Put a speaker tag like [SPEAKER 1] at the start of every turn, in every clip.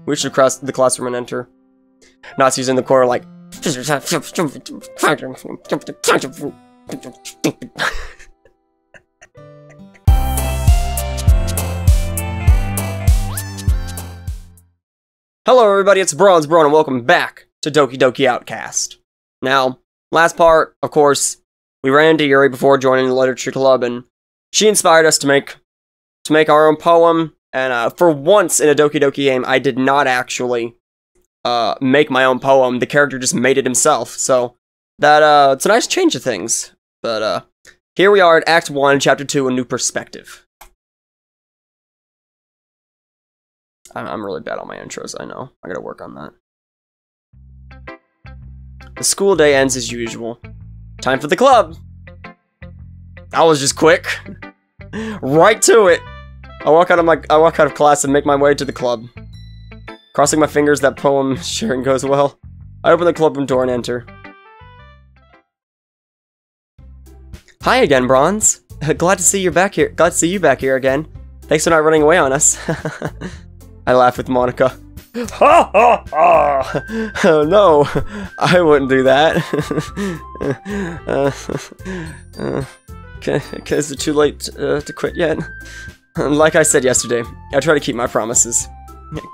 [SPEAKER 1] We should cross the classroom and enter. Natsuki's in the corner like... Hello everybody, it's Bronze Bro and welcome back to Doki Doki Outcast. Now, last part, of course, we ran into Yuri before joining the literature club, and she inspired us to make our own poem. And for once in a Doki Doki game, I did not actually make my own poem. The character just made it himself. So that it's a nice change of things. But here we are at Act 1, Chapter 2, A New Perspective. I'm really bad on my intros, I know. I gotta work on that. The school day ends as usual. Time for the club! That was just quick. Right to it! I walk out of class and make my way to the club. Crossing my fingers that poem sharing goes well. I open the clubroom door and enter. Hi again, Bronze. Glad to see you back here. Glad to see you back here again. Thanks for not running away on us. I laugh with Monica. Ha ha ha! Oh no, I wouldn't do that. Okay, is it too late to quit yet? Like I said yesterday, I try to keep my promises.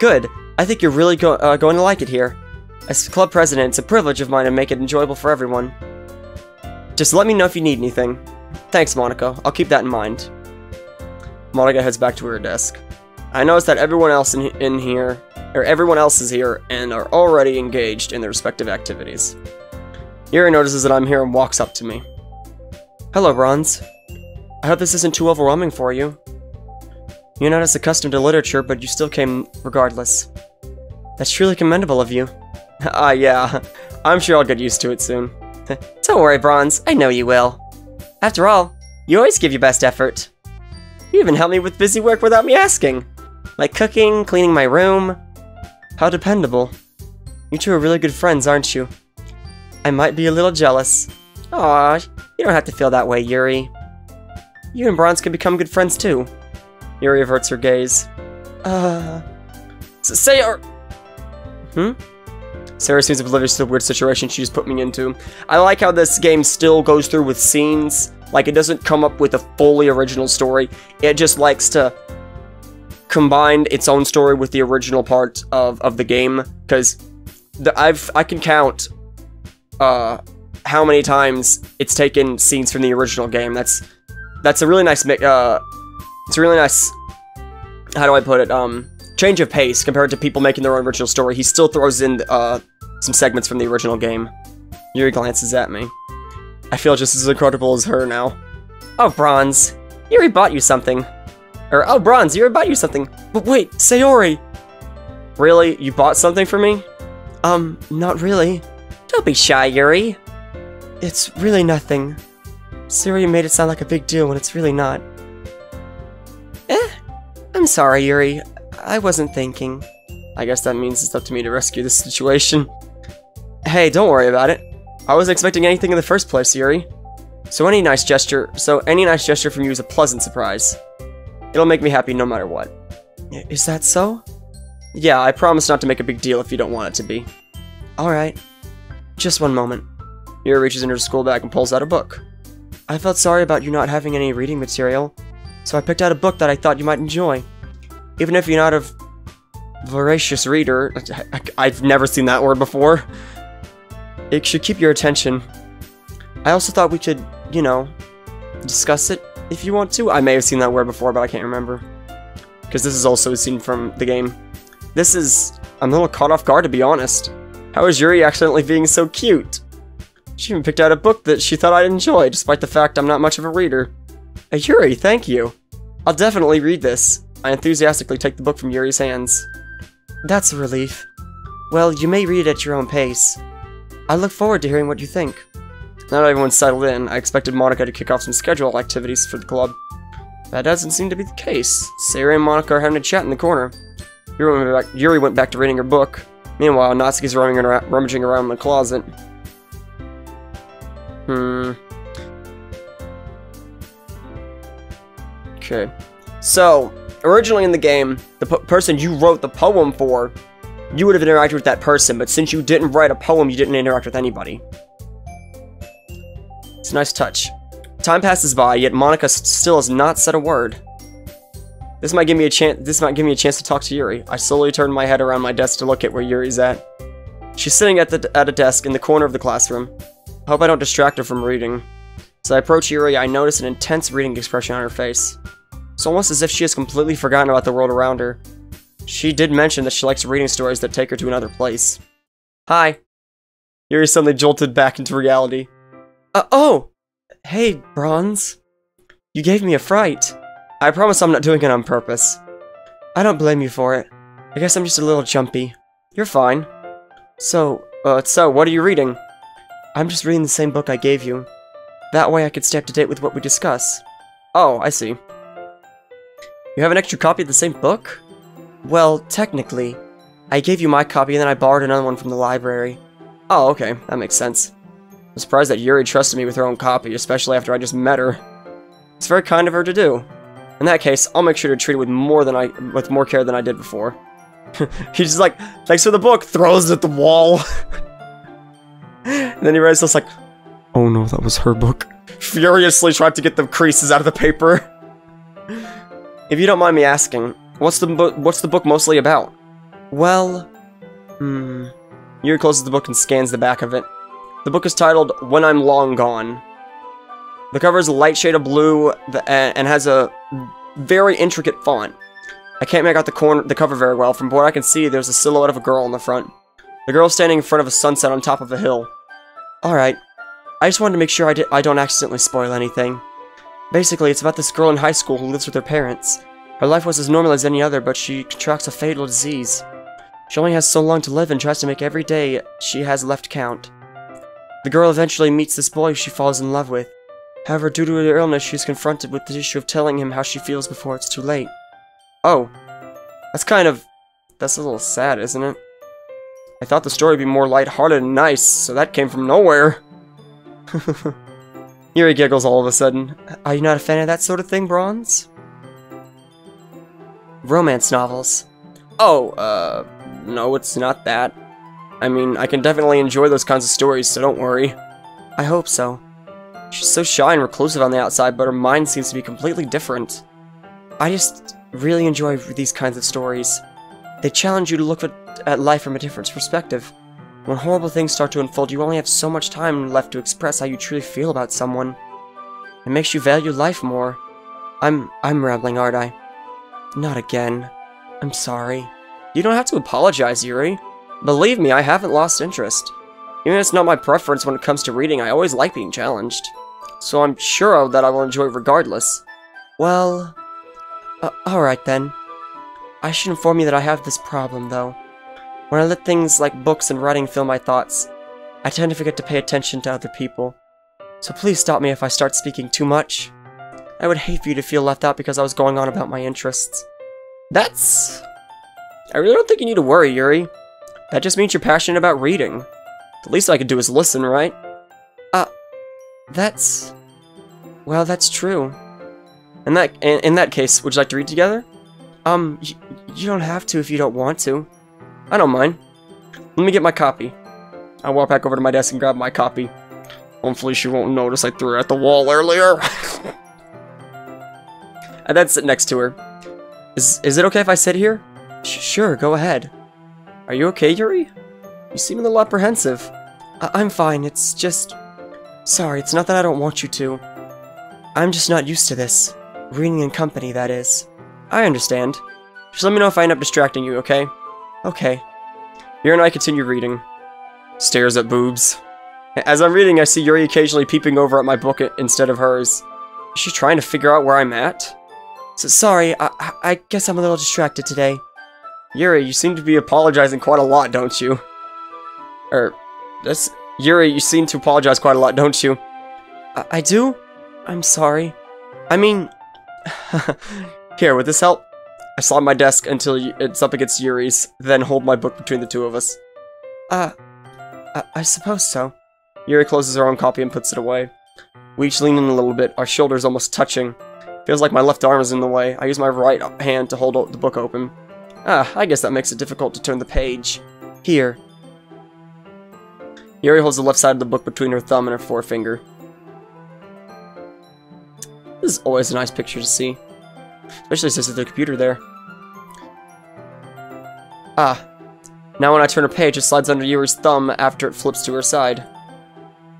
[SPEAKER 1] Good. I think you're really going to like it here. As club president, it's a privilege of mine to make it enjoyable for everyone. Just let me know if you need anything. Thanks, Monica. I'll keep that in mind. Monica heads back to her desk. I notice that everyone else everyone else is here and are already engaged in their respective activities. Yuri notices that I'm here and walks up to me. Hello, Bronze. I hope this isn't too overwhelming for you. You're not as accustomed to literature, but you still came regardless. That's truly commendable of you. Yeah. I'm sure I'll get used to it soon. Don't worry, Bronze. I know you will. After all, you always give your best effort. You even help me with busy work without me asking. Like cooking, cleaning my room. How dependable. You two are really good friends, aren't you? I might be a little jealous. Aw, you don't have to feel that way, Yuri. You and Bronze can become good friends too. Yuri averts her gaze. Sarah! Sarah seems oblivious to the weird situation she just put me into. I like how this game still goes through with scenes. Like, it doesn't come up with a fully original story. It just likes to combine its own story with the original part of the game. Because I can count how many times it's taken scenes from the original game. That's a really nice it's a really nice, how do I put it, change of pace compared to people making their own original story. He still throws in some segments from the original game. Yuri glances at me. I feel just as incredible as her now. Oh, Bronze, Yuri bought you something. Or, oh, Bronze, Yuri bought you something. But wait, Sayori! Really? You bought something for me? Not really. Don't be shy, Yuri. It's really nothing. Sayori made it sound like a big deal when it's really not. I'm sorry, Yuri. I wasn't thinking. I guess that means it's up to me to rescue this situation. Hey, don't worry about it. I wasn't expecting anything in the first place, Yuri. So any nice gesture from you is a pleasant surprise. It'll make me happy no matter what. Is that so? Yeah, I promise not to make a big deal if you don't want it to be. Alright. Just one moment. Yuri reaches into her school bag and pulls out a book. I felt sorry about you not having any reading material, so I picked out a book that I thought you might enjoy. Even if you're not a voracious reader, I've never seen that word before. It should keep your attention. I also thought we could, you know, discuss it if you want to. I may have seen that word before, but I can't remember. Because this is also a scene from the game. I'm a little caught off guard, to be honest. How is Yuri accidentally being so cute? She even picked out a book that she thought I'd enjoy, despite the fact I'm not much of a reader. Yuri, thank you. I'll definitely read this. I enthusiastically take the book from Yuri's hands. That's a relief. Well, you may read it at your own pace. I look forward to hearing what you think. Now that everyone's settled in, I expected Monica to kick off some schedule activities for the club. That doesn't seem to be the case. Sarah and Monica are having a chat in the corner. Yuri went back to reading her book. Meanwhile, Natsuki's rummaging around in the closet. Okay. So, originally in the game, the person you wrote the poem for you would have interacted with that person, but since you didn't write a poem, you didn't interact with anybody. It's a nice touch. Time passes by, yet Monica still has not said a word. This might give me a chance to talk to Yuri. I slowly turn my head around my desk to look at where Yuri's at. She's sitting at a desk in the corner of the classroom. I hope I don't distract her from reading. As I approach Yuri, I notice an intense reading expression on her face. It's almost as if she has completely forgotten about the world around her. She did mention that she likes reading stories that take her to another place. Hi. Yuri suddenly jolted back into reality. Oh! Hey, Bronze. You gave me a fright. I promise I'm not doing it on purpose. I don't blame you for it. I guess I'm just a little jumpy. You're fine. So what are you reading? I'm just reading the same book I gave you. That way I could stay up to date with what we discuss. Oh, I see. You have an extra copy of the same book? Well, technically. I gave you my copy and then I borrowed another one from the library. Oh, okay. That makes sense. I'm surprised that Yuri trusted me with her own copy, especially after I just met her. It's very kind of her to do. In that case, I'll make sure to treat it with more care than I did before. He's just like, thanks for the book, throws it at the wall. And then he writes this like, oh no, that was her book. Furiously tried to get the creases out of the paper. If you don't mind me asking, what's the book mostly about? Well, Yuri closes the book and scans the back of it. The book is titled When I'm Long Gone. The cover is a light shade of blue and has a very intricate font. I can't make out the cover very well. From what I can see, there's a silhouette of a girl in the front. The girl standing in front of a sunset on top of a hill. Alright. I just wanted to make sure I don't accidentally spoil anything. Basically, it's about this girl in high school who lives with her parents. Her life was as normal as any other, but she contracts a fatal disease. She only has so long to live and tries to make every day she has left count. The girl eventually meets this boy she falls in love with. However, due to her illness, she's confronted with the issue of telling him how she feels before it's too late. Oh. That's a little sad, isn't it? I thought the story would be more lighthearted and nice, so that came from nowhere. Yuri giggles all of a sudden. Are you not a fan of that sort of thing, Bronze? Romance novels. Oh, no, it's not that. I mean, I can definitely enjoy those kinds of stories, so don't worry. I hope so. She's so shy and reclusive on the outside, but her mind seems to be completely different. I just really enjoy these kinds of stories. They challenge you to look at life from a different perspective. When horrible things start to unfold, you only have so much time left to express how you truly feel about someone. It makes you value life more. I'm rambling, aren't I? Not again. I'm sorry. You don't have to apologize, Yuri. Believe me, I haven't lost interest. Even if it's not my preference when it comes to reading, I always like being challenged. So I'm sure that I will enjoy it regardless. Well, alright then. I should inform you that I have this problem, though. When I let things like books and writing fill my thoughts, I tend to forget to pay attention to other people. So please stop me if I start speaking too much. I would hate for you to feel left out because I was going on about my interests. I really don't think you need to worry, Yuri. That just means you're passionate about reading. The least I could do is listen, right? Well, that's true. In that case, would you like to read together? You don't have to if you don't want to. I don't mind. Let me get my copy. I walk back over to my desk and grab my copy. Hopefully she won't notice I threw it at the wall earlier. And then sit next to her. Is it okay if I sit here? Sure, go ahead. Are you okay, Yuri? You seem a little apprehensive. I'm fine, it's just... Sorry, it's not that I don't want you to. I'm just not used to this. Reading in company, that is. I understand. Just let me know if I end up distracting you, okay? Okay. Yuri and I continue reading. Stares at boobs. As I'm reading, I see Yuri occasionally peeping over at my book instead of hers. Is she trying to figure out where I'm at? So, sorry, I guess I'm a little distracted today. Yuri, you seem to be apologizing quite a lot, don't you? Yuri, you seem to apologize quite a lot, don't you? I do? I'm sorry. I mean... Here, with this help, I slide my desk until it's up against Yuri's, then hold my book between the two of us. I suppose so. Yuri closes her own copy and puts it away. We each lean in a little bit, our shoulders almost touching. Feels like my left arm is in the way. I use my right hand to hold the book open. Ah, I guess that makes it difficult to turn the page. Here. Yuri holds the left side of the book between her thumb and her forefinger. This is always a nice picture to see. Especially since there's a computer there. Ah. Now when I turn a page, it slides under Yuri's thumb after it flips to her side.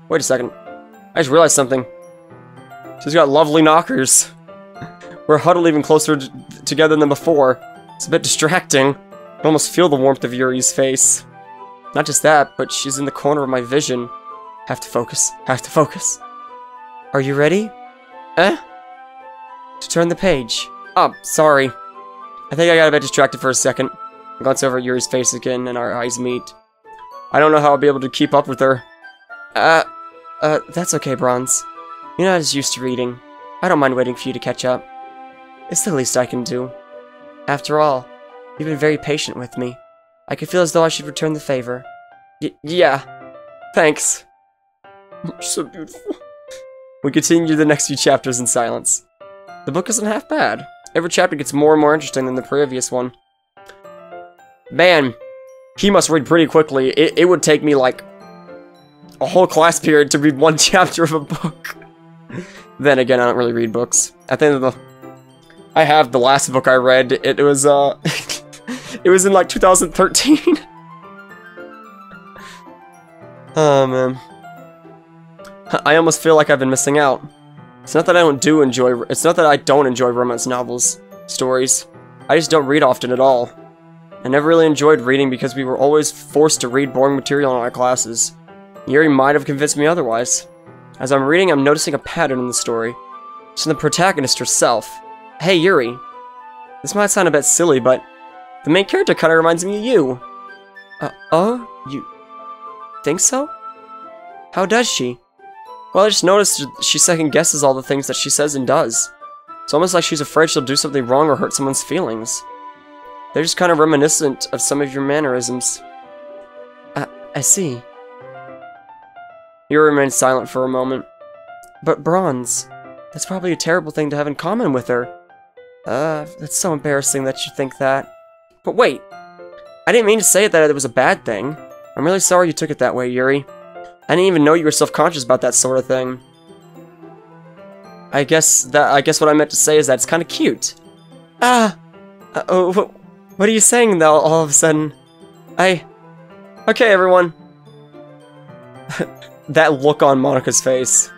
[SPEAKER 1] Wait a second. I just realized something. She's got lovely knockers. We're huddled even closer together than before. It's a bit distracting. I can almost feel the warmth of Yuri's face. Not just that, but she's in the corner of my vision. Have to focus. Have to focus. Are you ready? To turn the page. Oh, sorry. I think I got a bit distracted for a second. I glance over at Yuri's face again, and our eyes meet. I don't know how I'll be able to keep up with her. That's okay, Bronze. You're not as used to reading. I don't mind waiting for you to catch up. It's the least I can do. After all, you've been very patient with me. I could feel as though I should return the favor. Yeah. Thanks. You're so beautiful. We continue the next few chapters in silence. The book isn't half bad. Every chapter gets more and more interesting than the previous one. Man, he must read pretty quickly. It would take me like a whole class period to read one chapter of a book. Then again, I don't really read books. At the end of I have the last book I read. It was it was in like 2013. Oh man. I almost feel like I've been missing out. It's not that I don't enjoy romance novels, stories. I just don't read often at all. I never really enjoyed reading because we were always forced to read boring material in our classes. Yuri might have convinced me otherwise. As I'm reading, I'm noticing a pattern in the story. It's in the protagonist herself. Hey Yuri. This might sound a bit silly, but the main character kinda reminds me of you. Oh? You think so? How does she? Well, I just noticed she second guesses all the things that she says and does. It's almost like she's afraid she'll do something wrong or hurt someone's feelings. They're just kind of reminiscent of some of your mannerisms. I see. Yuri remained silent for a moment. But Bronze, that's probably a terrible thing to have in common with her. That's so embarrassing that you think that. But wait, I didn't mean to say that it was a bad thing. I'm really sorry you took it that way, Yuri. I didn't even know you were self-conscious about that sort of thing. I guess what I meant to say is that it's kind of cute. What are you saying though, all of a sudden? Okay, everyone. That look on Monika's face.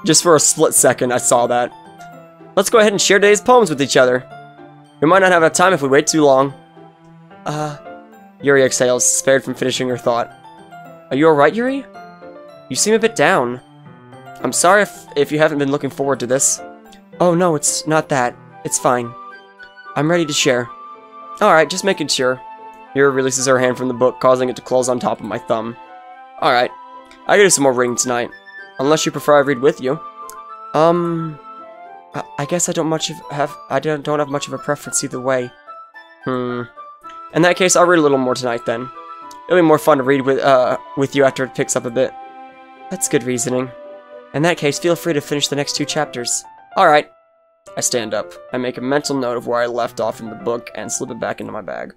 [SPEAKER 1] Just for a split second, I saw that. Let's go ahead and share today's poems with each other. We might not have enough time if we wait too long. Yuri exhales, spared from finishing her thought. Are you alright, Yuri? You seem a bit down. I'm sorry if you haven't been looking forward to this. Oh no, it's not that. It's fine. I'm ready to share. Alright, just making sure. Yuri releases her hand from the book, causing it to close on top of my thumb. Alright. I gotta do some more reading tonight. Unless you prefer I read with you. I guess I don't have much of a preference either way. In that case, I'll read a little more tonight then. It'll be more fun to read with you after it picks up a bit. That's good reasoning. In that case, feel free to finish the next 2 chapters. Alright. I stand up. I make a mental note of where I left off in the book and slip it back into my bag.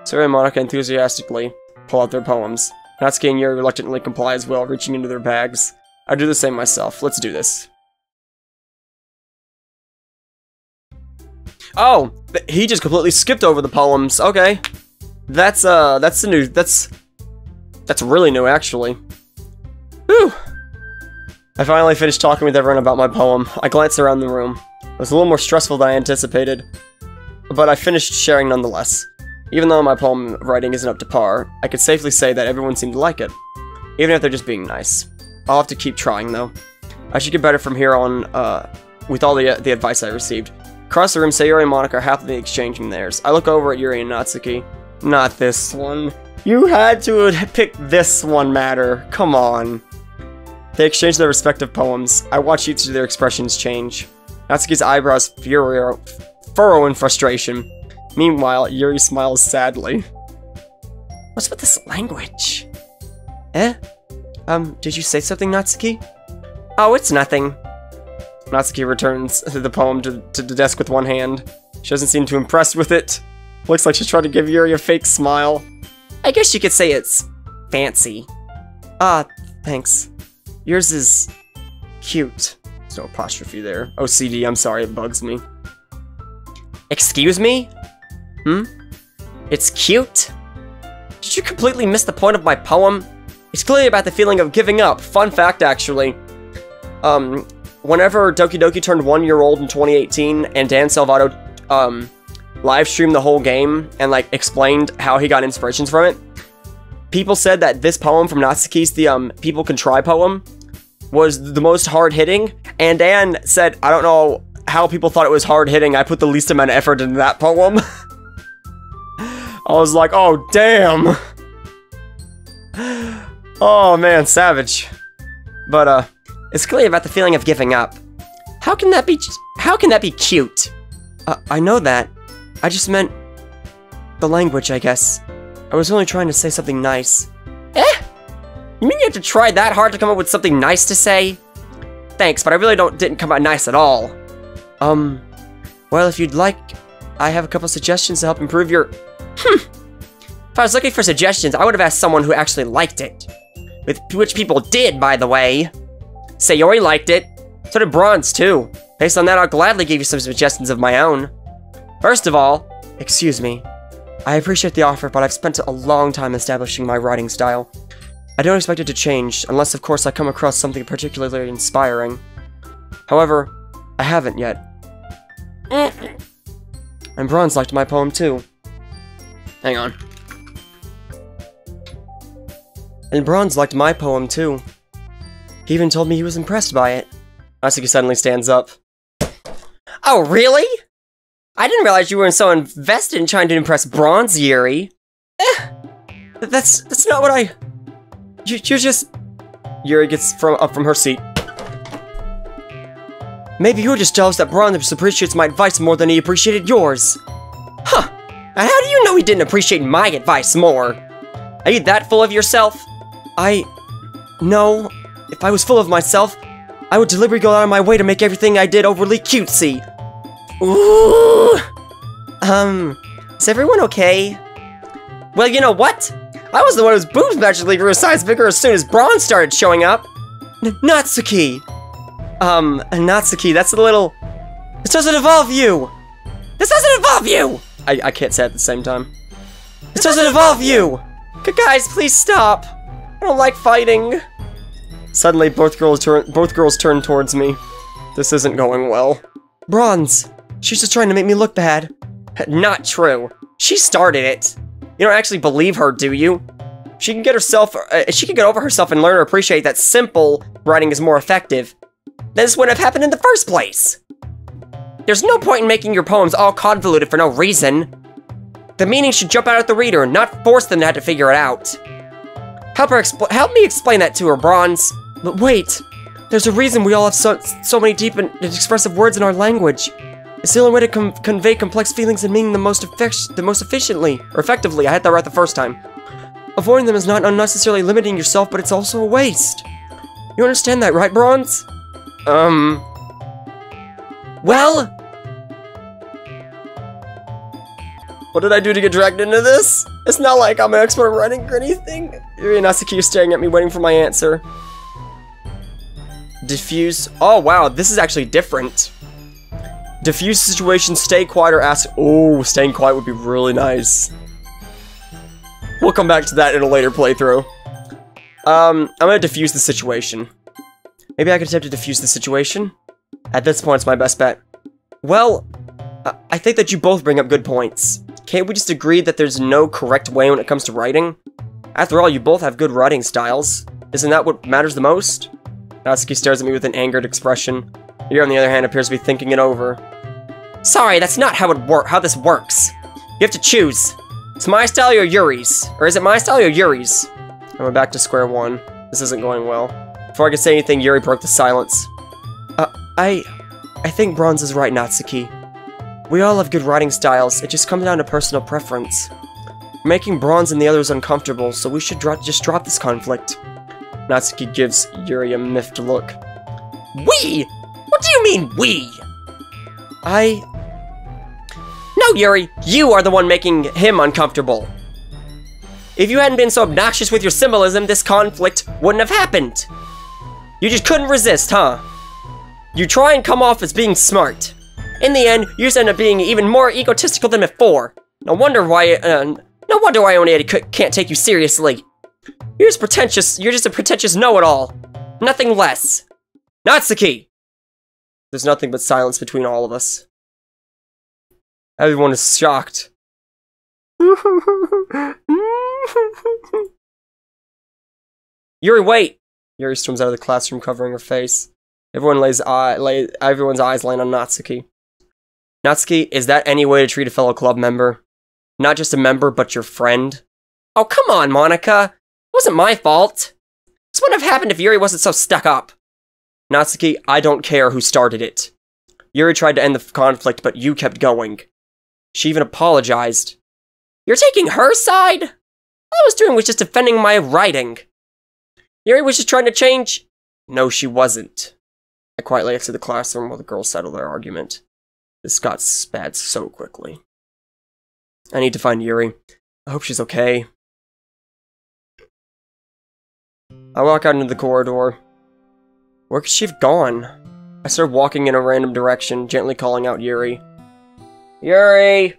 [SPEAKER 1] Sarah and Monika enthusiastically pull out their poems. Natsuki and Yuri reluctantly comply as well, reaching into their bags. I do the same myself. Let's do this. Oh! He just completely skipped over the poems. Okay. That's really new, actually. Whew! I finally finished talking with everyone about my poem. I glanced around the room. It was a little more stressful than I anticipated, but I finished sharing nonetheless. Even though my poem writing isn't up to par, I could safely say that everyone seemed to like it, even if they're just being nice. I'll have to keep trying, though. I should get better from here on, with all the advice I received. Across the room, Sayori and Monika are happily exchanging theirs. I look over at Yuri and Natsuki. Not this one. You had to pick this one, matter. Come on. They exchange their respective poems. I watch each of their expressions change. Natsuki's eyebrows furrow in frustration. Meanwhile, Yuri smiles sadly. What's with this language? Did you say something, Natsuki? Oh, it's nothing. Natsuki returns the poem to the desk with one hand. She doesn't seem too impressed with it. Looks like she's trying to give Yuri a fake smile. I guess you could say it's fancy. Ah, thanks. Yours is cute. There's no apostrophe there. OCD, I'm sorry, it bugs me. Excuse me? It's cute? Did you completely miss the point of my poem? It's clearly about the feeling of giving up. Fun fact, actually. Whenever Doki Doki turned 1 year old in 2018, and Dan Salvato, live streamed the whole game, and, like, explained how he got inspirations from it, people said that this poem from Natsuki's, the, People Can Try poem, was the most hard-hitting, and Dan said, I don't know how people thought it was hard-hitting, I put the least amount of effort into that poem. I was like, oh, damn! Oh, man, savage. But, it's clearly about the feeling of giving up. How can that be cute? I know that. I just meant the language, I guess. I was only trying to say something nice. You mean you have to try that hard to come up with something nice to say? Thanks, but I really didn't come out nice at all. Well, if you'd like, I have a couple suggestions to help improve your... If I was looking for suggestions, I would have asked someone who actually liked it. Which people did, by the way. Sayori liked it. So did Bronze, too. Based on that, I'll gladly give you some suggestions of my own. First of all, excuse me. I appreciate the offer, but I've spent a long time establishing my writing style. I don't expect it to change, unless of course I come across something particularly inspiring. However, I haven't yet. And Bronze liked my poem too. Hang on. And Bronze liked my poem too. He even told me he was impressed by it. Natsuki suddenly stands up. Oh, really? I didn't realize you were so invested in trying to impress Bronze, Yuri. That's not what I... You're just... Yuri gets up from her seat. Maybe you're just jealous that Bronze appreciates my advice more than he appreciated yours. Huh. And how do you know he didn't appreciate my advice more? Are you that full of yourself? No. If I was full of myself, I would deliberately go out of my way to make everything I did overly cutesy. Ooh! Is everyone okay? Well, you know what? I was the one whose boobs magically grew a size bigger as soon as Bronze started showing up. Natsuki! Natsuki, that's a little... This doesn't involve you! This doesn't involve you! I can't say it at the same time. This doesn't involve you! Guys, please stop! I don't like fighting. Suddenly, both girls turn towards me. This isn't going well. Bronze! She's just trying to make me look bad. Not true. She started it. You don't actually believe her, do you? She can get over herself and learn to appreciate that simple writing is more effective. Then this wouldn't have happened in the first place. There's no point in making your poems all convoluted for no reason. The meaning should jump out at the reader, not force them to have to figure it out. Help me explain that to her, Bronze. But wait, there's a reason we all have so many deep and expressive words in our language. It's the only way to convey complex feelings and meaning the most efficiently, or effectively. I had that right the first time. Avoiding them is not unnecessarily limiting yourself, but it's also a waste. You understand that, right, Bronze? Well? What did I do to get dragged into this? It's not like I'm an expert at writing or anything. Yuri and Natsuki are staring at me, waiting for my answer. Diffuse. Oh, wow, this is actually different. Diffuse the situation, stay quiet, or ask. Oh, staying quiet would be really nice. We'll come back to that in a later playthrough. I'm gonna diffuse the situation. Maybe I could attempt to diffuse the situation? At this point, it's my best bet. Well, I think that you both bring up good points. Can't we just agree that there's no correct way when it comes to writing? After all, you both have good writing styles. Isn't that what matters the most? Natsuki stares at me with an angered expression. Yuri, on the other hand, appears to be thinking it over. Sorry, that's not how this works. You have to choose. It's my style or Yuri's. Or is it my style or Yuri's? And we're back to square one. This isn't going well. Before I could say anything, Yuri broke the silence. I think Bronze is right, Natsuki. We all have good writing styles, it just comes down to personal preference. We're making Bronze and the others uncomfortable, so we should just drop this conflict. Natsuki gives Yuri a miffed look. We? What do you mean, we? No, Yuri, you are the one making him uncomfortable. If you hadn't been so obnoxious with your symbolism, this conflict wouldn't have happened. You just couldn't resist, huh? You try and come off as being smart. In the end, you just end up being even more egotistical than before. No wonder why Onei can't take you seriously. You're just pretentious. You're just a pretentious know-it-all. Nothing less. Natsuki! There's nothing but silence between all of us. Everyone is shocked. Yuri, wait! Yuri storms out of the classroom covering her face. Everyone's eyes land on Natsuki. Natsuki, is that any way to treat a fellow club member? Not just a member, but your friend? Oh, come on, Monica! It wasn't my fault! This wouldn't have happened if Yuri wasn't so stuck up. Natsuki, I don't care who started it. Yuri tried to end the conflict, but you kept going. She even apologized. You're taking her side? All I was doing was just defending my writing. Yuri was just trying to change. No, she wasn't. I quietly exited the classroom while the girls settled their argument. This got bad so quickly. I need to find Yuri. I hope she's okay. I walk out into the corridor. Where could she have gone? I started walking in a random direction, gently calling out Yuri. Yuri!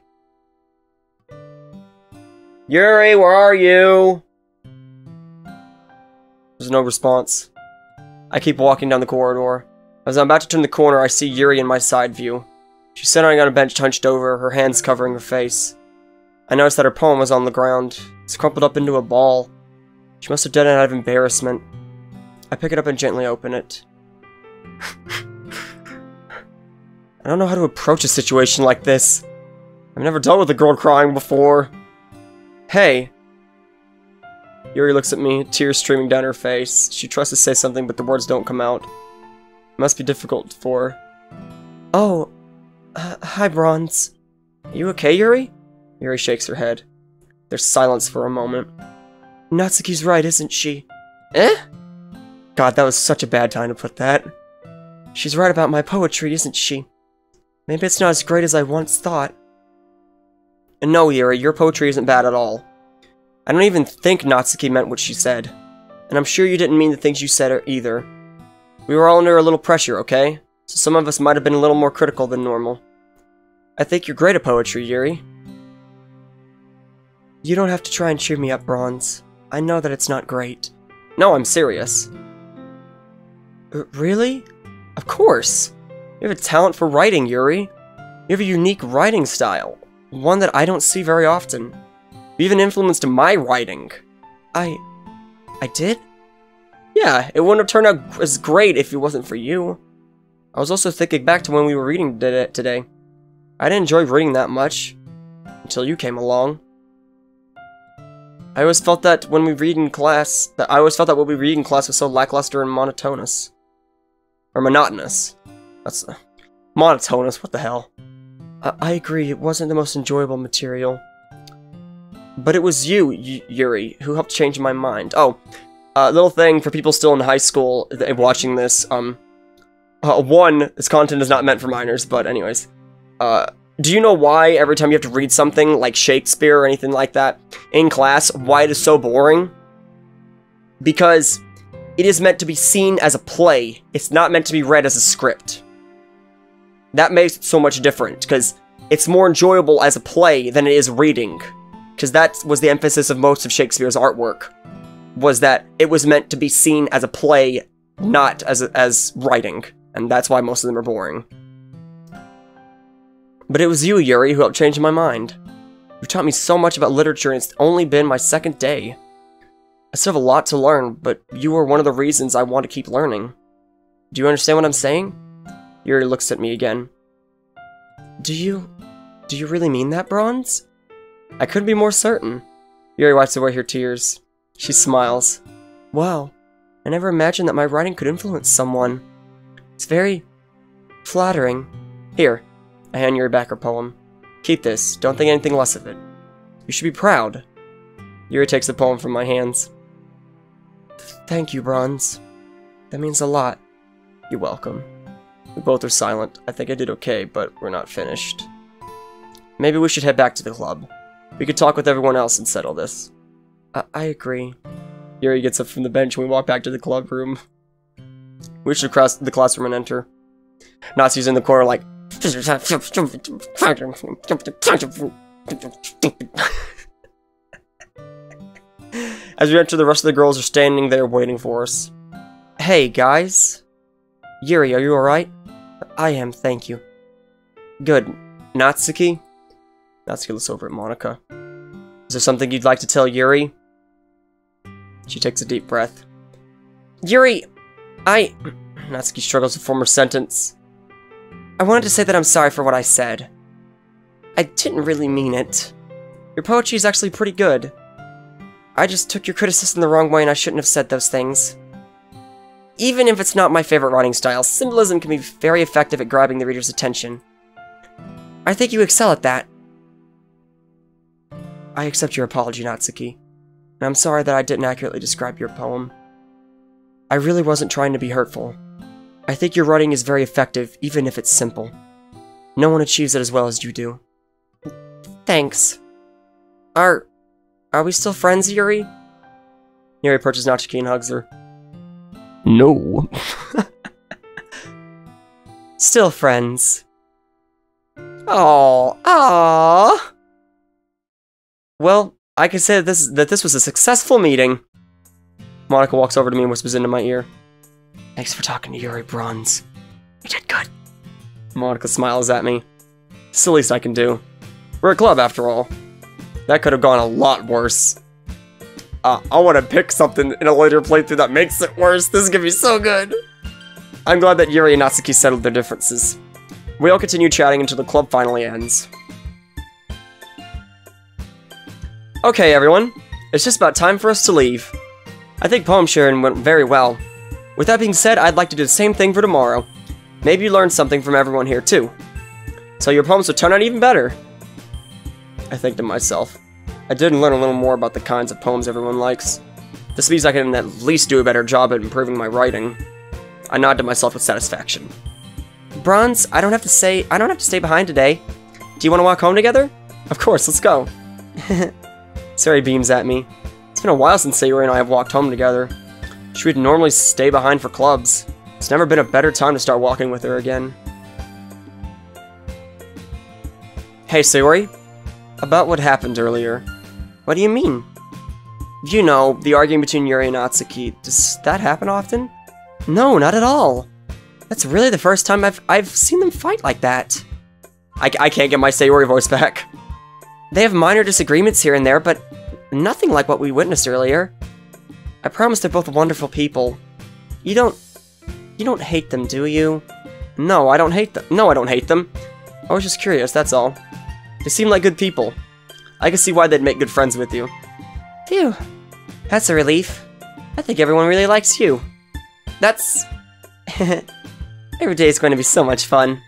[SPEAKER 1] Yuri, where are you? There's no response. I keep walking down the corridor. As I'm about to turn the corner, I see Yuri in my side view. She's sitting on a bench hunched over, her hands covering her face. I noticed that her poem was on the ground. It's crumpled up into a ball. She must have done it out of embarrassment. I pick it up and gently open it. I don't know how to approach a situation like this. I've never dealt with a girl crying before. Hey. Yuri looks at me, tears streaming down her face. She tries to say something, but the words don't come out. It must be difficult for her. Oh, hi, Bronze. Are you okay, Yuri? Yuri shakes her head. There's silence for a moment. Natsuki's right, isn't she? Eh? God, that was such a bad time to put that. She's right about my poetry, isn't she? Maybe it's not as great as I once thought. And no, Yuri, your poetry isn't bad at all. I don't even think Natsuki meant what she said. And I'm sure you didn't mean the things you said either. We were all under a little pressure, okay? So some of us might have been a little more critical than normal. I think you're great at poetry, Yuri. You don't have to try and cheer me up, Bronze. I know that it's not great. No, I'm serious. Really? Of course! You have a talent for writing, Yuri. You have a unique writing style. One that I don't see very often. You even influenced my writing. I did? Yeah, it wouldn't have turned out as great if it wasn't for you. I was also thinking back to when we were reading today. I didn't enjoy reading that much. Until you came along. I always felt that when we read in class, what we read in class was so lackluster and monotonous. Or monotonous. That's monotonous, what the hell. I agree, it wasn't the most enjoyable material. But it was you, Yuri, who helped change my mind. Oh, little thing for people still in high school watching this, one, this content is not meant for minors, but anyways. Do you know why every time you have to read something like Shakespeare or anything like that in class, why it is so boring? Because it is meant to be seen as a play. It's not meant to be read as a script. That makes it so much different, because it's more enjoyable as a play than it is reading. Because that was the emphasis of most of Shakespeare's artwork, was that it was meant to be seen as a play, not as writing. And that's why most of them are boring. But it was you, Yuri, who helped change my mind. You taught me so much about literature, and it's only been my second day. I still have a lot to learn, but you were one of the reasons I want to keep learning. Do you understand what I'm saying? Yuri looks at me again. Do you really mean that, Bronze? I couldn't be more certain. Yuri wipes away her tears. She smiles. Wow, I never imagined that my writing could influence someone. It's very flattering. Here, I hand Yuri back her poem. Keep this, don't think anything less of it. You should be proud. Yuri takes the poem from my hands. Thank you, Bronze. That means a lot. You're welcome. We both are silent. I think I did okay, but we're not finished. maybe we should head back to the club. We could talk with everyone else and settle this. I agree. Yuri gets up from the bench and we walk back to the club room. We should cross the classroom and enter. Natsuki's in the corner like... As we enter, the rest of the girls are standing there waiting for us. Hey, guys. Yuri, are you alright? I am, thank you. Good. Natsuki? Natsuki looks over at Monika. Is there something you'd like to tell Yuri? She takes a deep breath. Yuri, Natsuki struggles to form her sentence. I wanted to say that I'm sorry for what I said. I didn't really mean it. Your poetry is actually pretty good. I just took your criticism the wrong way and I shouldn't have said those things. Even if it's not my favorite writing style, symbolism can be very effective at grabbing the reader's attention. I think you excel at that. I accept your apology, Natsuki, and I'm sorry that I didn't accurately describe your poem. I really wasn't trying to be hurtful. I think your writing is very effective, even if it's simple. No one achieves it as well as you do. Thanks. Are we still friends, Yuri? Yuri approaches Natsuki and hugs her. No. Still friends. Aww. Well, I can say that this was a successful meeting. Monika walks over to me and whispers into my ear. Thanks for talking to Yuri, Bronze. You did good. Monika smiles at me. It's the least I can do. We're a club, after all. That could have gone a lot worse. I want to pick something in a later playthrough that makes it worse. This is gonna be so good. I'm glad that Yuri and Natsuki settled their differences. We all continue chatting until the club finally ends. Okay, everyone. It's just about time for us to leave. I think poem sharing went very well. With that being said, I'd like to do the same thing for tomorrow. Maybe you learned something from everyone here, too. So your poems will turn out even better. I think to myself. I did learn a little more about the kinds of poems everyone likes. This means I can at least do a better job at improving my writing. I nod to myself with satisfaction. Bronze, I don't have to stay behind today. Do you want to walk home together? Of course, let's go. Sari beams at me. It's been a while since Sayori and I have walked home together. She would normally stay behind for clubs. It's never been a better time to start walking with her again. Hey, Sayori. About what happened earlier. What do you mean? You know, the arguing between Yuri and Natsuki. Does that happen often? No, not at all. That's really the first time I've seen them fight like that. I can't get my Sayori voice back. They have minor disagreements here and there, but nothing like what we witnessed earlier. I promise they're both wonderful people. You don't hate them, do you? No, I don't hate them. No, I don't hate them. I was just curious, that's all. They seem like good people. I can see why they'd make good friends with you. Phew. That's a relief. I think everyone really likes you. That's... Every day is going to be so much fun.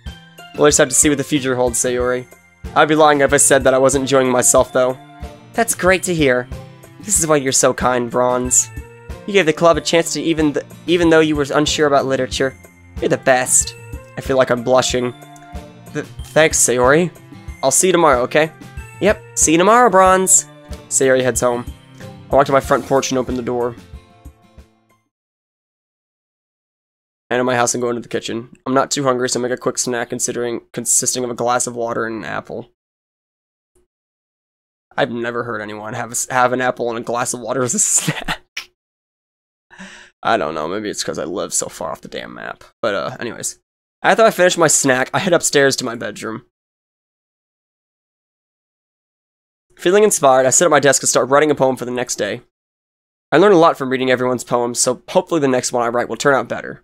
[SPEAKER 1] We'll just have to see what the future holds, Sayori. I'd be lying if I said that I wasn't enjoying myself, though. That's great to hear. This is why you're so kind, Bronze. You gave the club a chance to even though you were unsure about literature. You're the best. I feel like I'm blushing. Thanks, Sayori. I'll see you tomorrow, okay? Yep, see you tomorrow, Bronze. Sayori heads home. I walk to my front porch and open the door. I enter my house and go into the kitchen. I'm not too hungry, so I make a quick snack consisting of a glass of water and an apple. I've never heard anyone have an apple and a glass of water as a snack. I don't know, maybe it's because I live so far off the damn map. But anyways. After I finish my snack, I head upstairs to my bedroom. Feeling inspired, I sit at my desk and start writing a poem for the next day. I learn a lot from reading everyone's poems, so hopefully the next one I write will turn out better.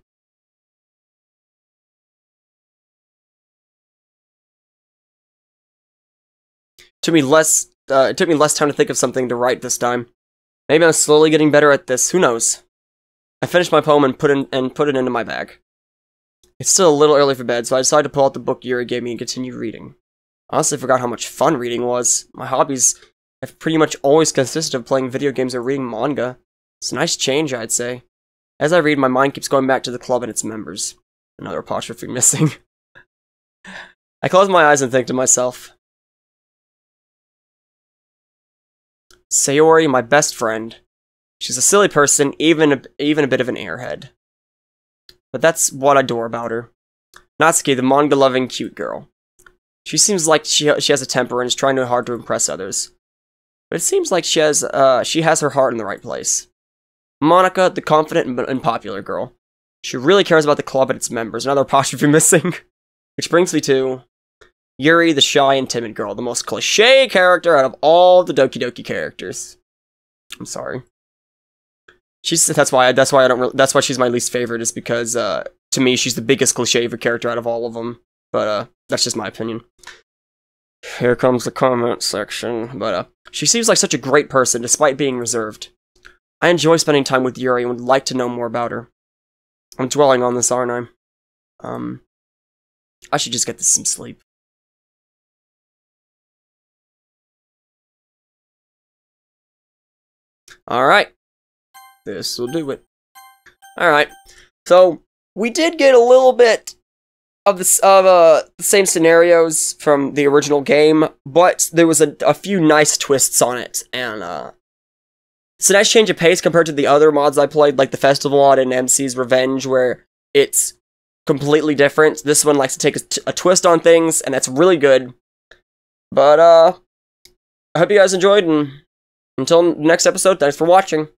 [SPEAKER 1] It took me less time to think of something to write this time. Maybe I'm slowly getting better at this, who knows? I finished my poem and put it into my bag. It's still a little early for bed, so I decided to pull out the book Yuri gave me and continue reading. I honestly forgot how much fun reading was. My hobbies have pretty much always consisted of playing video games or reading manga. It's a nice change, I'd say. As I read, my mind keeps going back to the club and its members. Another apostrophe missing. I close my eyes and think to myself, Sayori, my best friend. She's a silly person, even a bit of an airhead. But that's what I adore about her. Natsuki, the manga-loving cute girl. She seems like she has a temper and is trying hard to impress others. But it seems like she has her heart in the right place. Monica, the confident and popular girl. She really cares about the club and its members. Another apostrophe missing. Which brings me to Yuri, the shy and timid girl. The most cliché character out of all the Doki Doki characters. I'm sorry. That's why she's my least favorite, is because to me she's the biggest cliché character out of all of them. But that's just my opinion. Here comes the comment section. But she seems like such a great person despite being reserved. I enjoy spending time with Yuri and would like to know more about her. I'm dwelling on this, aren't I? I should just get some sleep. Alright. This will do it. Alright. So, we did get a little bit of the same scenarios from the original game, but there was a few nice twists on it, and it's a nice change of pace compared to the other mods I played, like the Festival mod and MC's Revenge, where it's completely different. This one likes to take a twist on things, and that's really good. But, I hope you guys enjoyed, and until next episode, thanks for watching.